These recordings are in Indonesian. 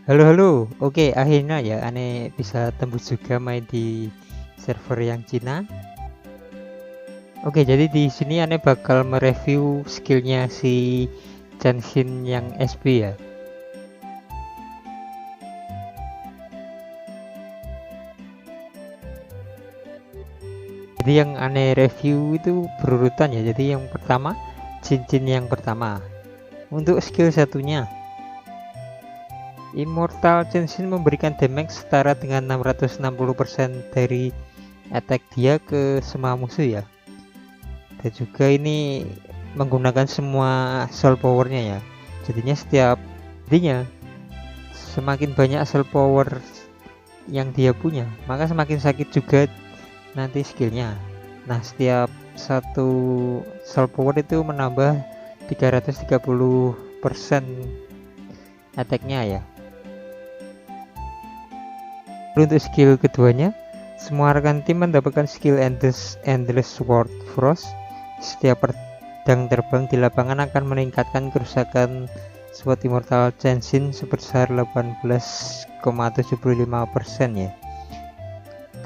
Halo halo, oke akhirnya ya aneh bisa tembus juga main di server yang Cina. Oke jadi di sini aneh bakal mereview skillnya si Chanshin yang SP ya. Jadi yang aneh review itu berurutan ya. Jadi yang pertama cincin yang pertama. Untuk skill satunya, Immortal Chanshin memberikan damage setara dengan 660% dari attack dia ke semua musuh ya. Dan juga ini menggunakan semua soul powernya ya, jadinya semakin banyak soul power yang dia punya maka semakin sakit juga nanti skillnya. Nah setiap satu soul power itu menambah 330% attacknya ya. Lalu untuk skill keduanya, semua rekan tim mendapatkan skill Endless Sword Frost. Setiap pedang terbang di lapangan akan meningkatkan kerusakan SWOT Immortal Chanshin sebesar 18,75% ya.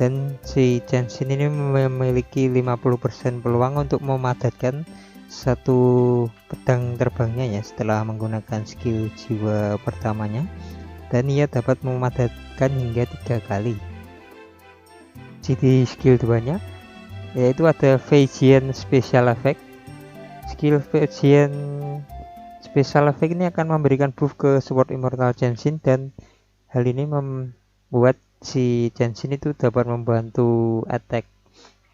Dan si Chanshin ini memiliki 50% peluang untuk memadatkan satu pedang terbangnya ya setelah menggunakan skill jiwa pertamanya, dan ia dapat memadatkan hingga 3 kali. Jadi skill 2 nya yaitu ada Phasian Special Effect. Skill Phasian Special Effect ini akan memberikan buff ke Sword Immortal Chanshin, dan hal ini membuat si Chanshin itu dapat membantu attack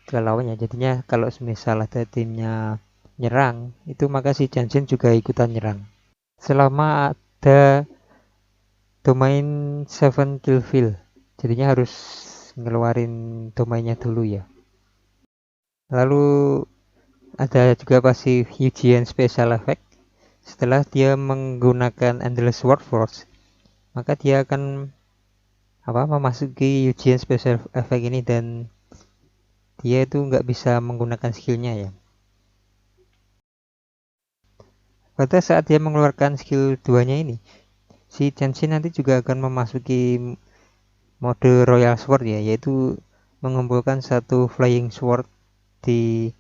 ke lawannya. Jadinya kalau misal ada timnya nyerang itu maka si Chanshin juga ikutan nyerang selama ada domain 7 kill fill. Jadinya harus ngeluarin domainnya dulu ya. Lalu ada juga pasif Eugen Special Effect. Setelah dia menggunakan Endless Sword Force, maka dia akan memasuki Eugen Special Effect ini, dan dia itu nggak bisa menggunakan skillnya ya. Pada saat dia mengeluarkan skill 2 nya ini, si Chanshin nanti juga akan memasuki mode Royal Sword ya, yaitu mengumpulkan satu Flying Sword di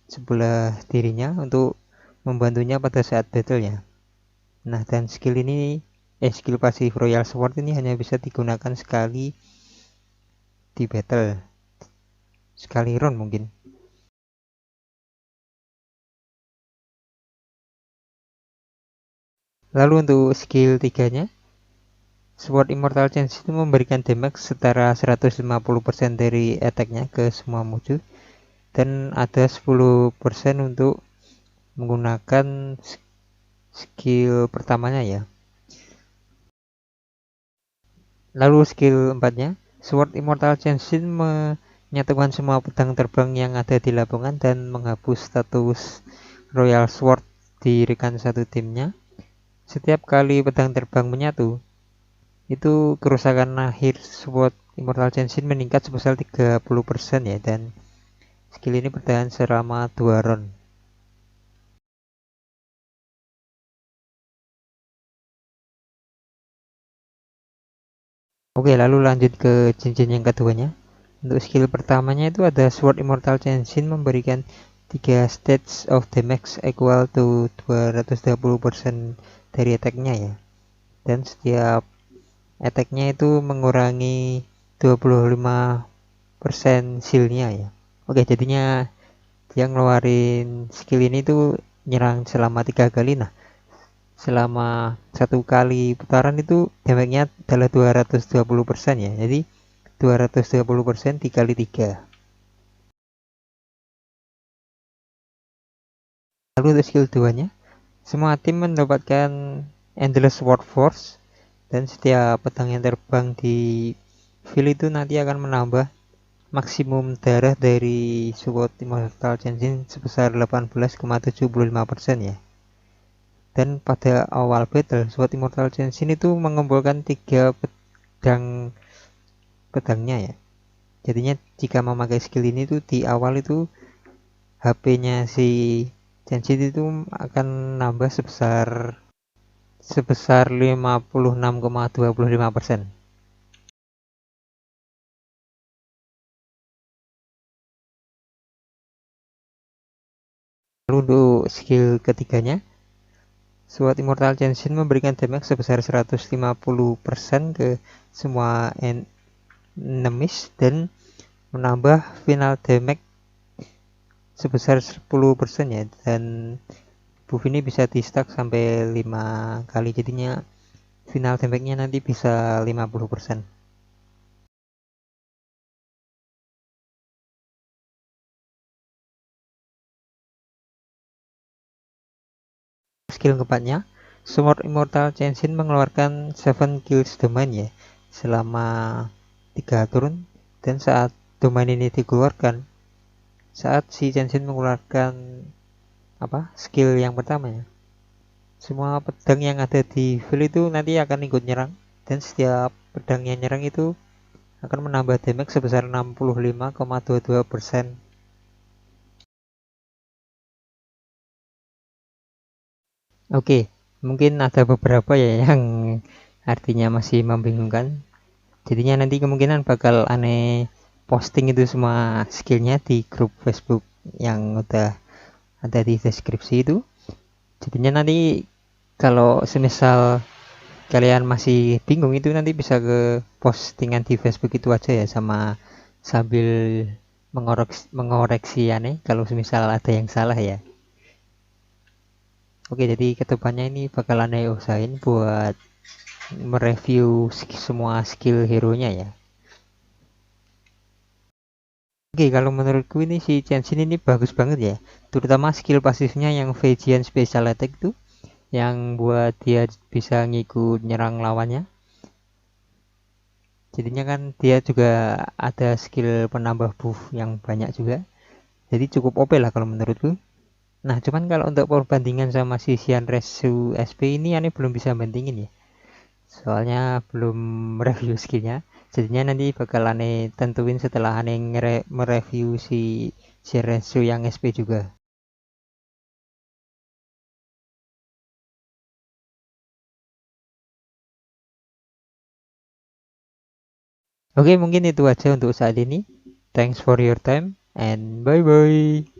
sebelah dirinya untuk membantunya pada saat battle ya. Nah dan skill pasif Royal Sword ini hanya bisa digunakan sekali di battle, sekali round mungkin. Lalu untuk skill 3 nya, Sword Immortal Change itu memberikan damage setara 150% dari attack-nya ke semua musuh, dan ada 10% untuk menggunakan skill pertamanya ya. Lalu skill 4 nya, Sword Immortal Change menyatukan semua pedang terbang yang ada di lapangan dan menghapus status Royal Sword di rekan satu timnya. Setiap kali pedang terbang menyatu, itu kerusakan akhir SWOT Immortal Chanshin meningkat sebesar 30% ya, dan skill ini bertahan selama 2 round. Oke, lalu lanjut ke cincin yang keduanya. Untuk skill pertamanya itu ada Sword Immortal Chanshin memberikan 3 stats of damage equal to 220% dari attack-nya ya. Dan setiap attack-nya itu mengurangi 25% shield-nya ya. Oke, jadinya dia ngeluarin skill ini tuh nyerang selama 3 kali. Nah, selama satu kali putaran itu damage-nya adalah 220% ya. Jadi 220% dikali 3. Lalu untuk skill 2 nya, semua tim mendapatkan Endless Sword Force, dan setiap pedang yang terbang di field itu nanti akan menambah maksimum darah dari SWOT Immortal Chanshin sebesar 18,75% ya. Dan pada awal battle, SWOT Immortal Chanshin itu mengumpulkan 3 pedangnya ya. Jadinya jika memakai skill ini tuh di awal itu HP-nya si Chanshin itu akan nambah sebesar sebesar 56,25%. Lalu untuk skill ketiganya, SWOT Immortal Genshin memberikan damage sebesar 150% ke semua enemies dan menambah final damage sebesar 10% ya, dan buff ini bisa di stack sampai 5 kali, jadinya final damage-nya nanti bisa 50%. Skill keempatnya, Sword Immortal Genshin mengeluarkan 7 kills domain ya selama 3 turun, dan saat domain ini dikeluarkan, saat si Genshin mengeluarkan skill yang pertama ya, semua pedang yang ada di field itu nanti akan ikut nyerang, dan setiap pedang yang nyerang itu akan menambah damage sebesar 65,22%. Oke, mungkin ada beberapa ya yang artinya masih membingungkan. Jadinya nanti kemungkinan bakal aneh posting itu semua skillnya di grup Facebook yang udah ada di deskripsi itu. Jadinya nanti kalau semisal kalian masih bingung itu nanti bisa ke postingan di Facebook itu aja ya, sama sambil mengoreksi aneh kalau semisal ada yang salah ya. Oke, jadi kedepannya ini bakal aneh usahain buat mereview semua skill hero nya ya. Oke, kalau menurutku ini si Chenshin ini bagus banget ya, terutama skill pasifnya yang Vegian Special Attack itu, yang buat dia bisa ngikut nyerang lawannya. Jadinya kan dia juga ada skill penambah buff yang banyak juga, jadi cukup OP lah kalau menurutku. Nah, cuman kalau untuk perbandingan sama si Xianresu SP ini aneh belum bisa bandingin ya, soalnya belum review skillnya. Jadinya nanti bakal aneh tentuin setelah aneh mereview si Xianresu yang SP juga. Oke, mungkin itu aja untuk saat ini. Thanks for your time and bye bye.